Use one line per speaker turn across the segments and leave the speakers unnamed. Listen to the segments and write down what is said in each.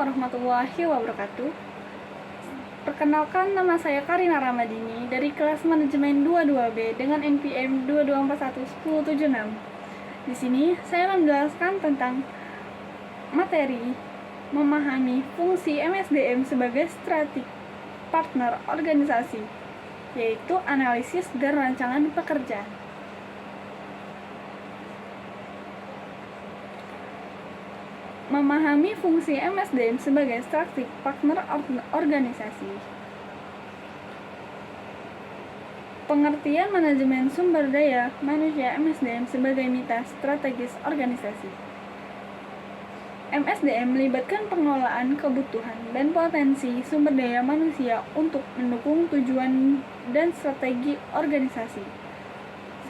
warahmatullahi wabarakatuh. Perkenalkan, nama saya Karina Ramadini dari kelas manajemen 22B dengan NPM 22411076. Di sini saya akan menjelaskan tentang materi memahami fungsi MSDM sebagai strategic partner organisasi, yaitu analisis dan rancangan pekerjaan. Memahami fungsi MSDM sebagai strategic partner organisasi. Pengertian manajemen sumber daya manusia MSDM sebagai mitra strategis organisasi. MSDM melibatkan pengelolaan kebutuhan dan potensi sumber daya manusia untuk mendukung tujuan dan strategi organisasi.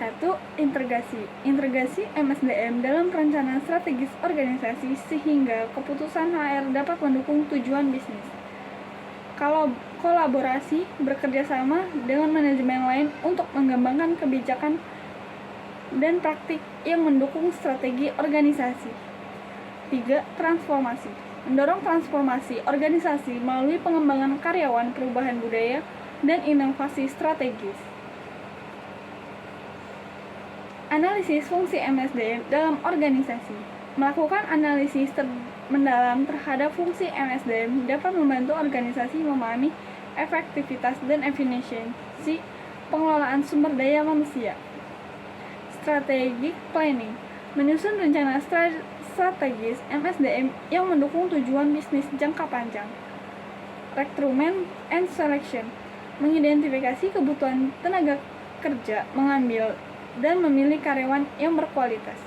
1. Integrasi MSDM dalam perencanaan strategis organisasi sehingga keputusan HR dapat mendukung tujuan bisnis. Kalau kolaborasi bekerjasama dengan manajemen lain untuk mengembangkan kebijakan dan praktik yang mendukung strategi organisasi. 3. Transformasi. Mendorong transformasi organisasi melalui pengembangan karyawan, perubahan budaya, dan inovasi strategis. Analisis fungsi MSDM dalam organisasi. Melakukan analisis mendalam terhadap fungsi MSDM dapat membantu organisasi memahami efektivitas dan efisiensi pengelolaan sumber daya manusia. Strategic planning. Menyusun rencana strategis MSDM yang mendukung tujuan bisnis jangka panjang. Recruitment and selection. Mengidentifikasi kebutuhan tenaga kerja, mengambil dan memilih karyawan yang berkualitas.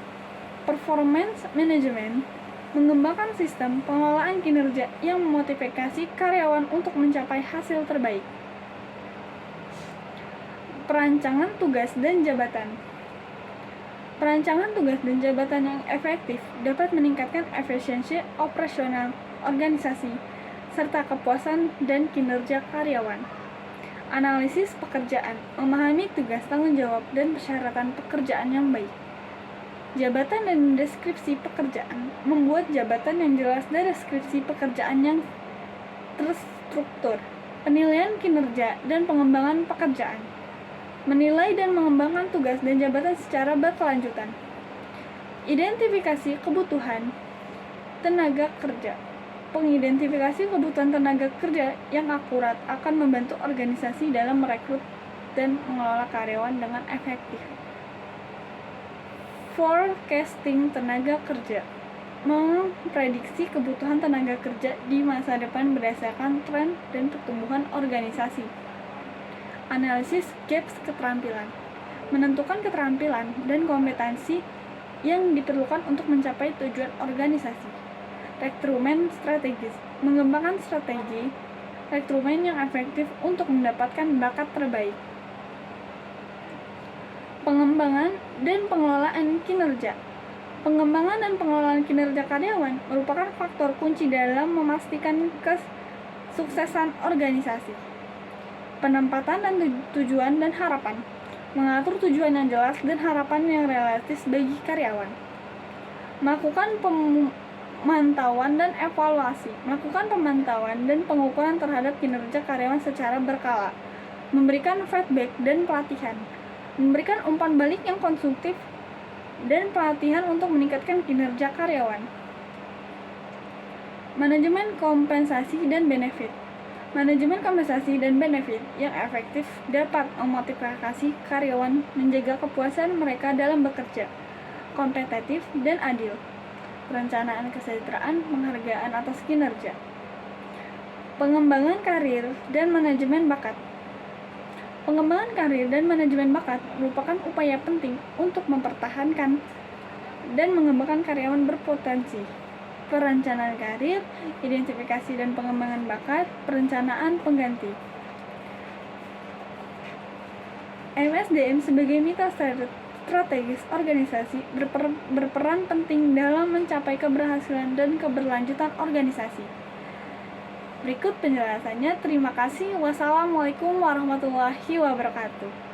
Performance management. Mengembangkan sistem pengelolaan kinerja yang memotivasi karyawan untuk mencapai hasil terbaik. Perancangan tugas dan jabatan. Perancangan tugas dan jabatan yang efektif dapat meningkatkan efisiensi operasional organisasi serta kepuasan dan kinerja karyawan. Analisis pekerjaan. Memahami tugas, tanggung jawab, dan persyaratan pekerjaan yang baik. Jabatan dan deskripsi pekerjaan. Membuat jabatan yang jelas dan deskripsi pekerjaan yang terstruktur. Penilaian kinerja dan pengembangan pekerjaan. Menilai dan mengembangkan tugas dan jabatan secara berkelanjutan. Identifikasi kebutuhan tenaga kerja. Pengidentifikasi kebutuhan tenaga kerja yang akurat akan membantu organisasi dalam merekrut dan mengelola karyawan dengan efektif. Forecasting tenaga kerja. Memprediksi kebutuhan tenaga kerja di masa depan berdasarkan tren dan pertumbuhan organisasi. Analisis gaps keterampilan. Menentukan keterampilan dan kompetensi yang diperlukan untuk mencapai tujuan organisasi. Rekrutmen strategis. Mengembangkan strategi rekrutmen yang efektif untuk mendapatkan bakat terbaik. Pengembangan dan pengelolaan kinerja. Pengembangan dan pengelolaan kinerja karyawan merupakan faktor kunci dalam memastikan kesuksesan organisasi. Penempatan dan tujuan dan harapan. Mengatur tujuan yang jelas dan harapan yang realistis bagi karyawan. Melakukan pemantauan dan evaluasi. Melakukan pemantauan dan pengukuran terhadap kinerja karyawan secara berkala. Memberikan feedback dan pelatihan. Memberikan umpan balik yang konstruktif dan pelatihan untuk meningkatkan kinerja karyawan. Manajemen kompensasi dan benefit. Manajemen kompensasi dan benefit yang efektif dapat memotivasi karyawan menjaga kepuasan mereka dalam bekerja, kompetitif dan adil. Perencanaan kesejahteraan, penghargaan atas kinerja. Pengembangan karir dan manajemen bakat. Pengembangan karir dan manajemen bakat merupakan upaya penting untuk mempertahankan dan mengembangkan karyawan berpotensi. Perencanaan karir, identifikasi dan pengembangan bakat, perencanaan pengganti. MSDM sebagai mitra strategis organisasi berperan penting dalam mencapai keberhasilan dan keberlanjutan organisasi. Berikut penjelasannya. Terima kasih. Wassalamualaikum warahmatullahi wabarakatuh.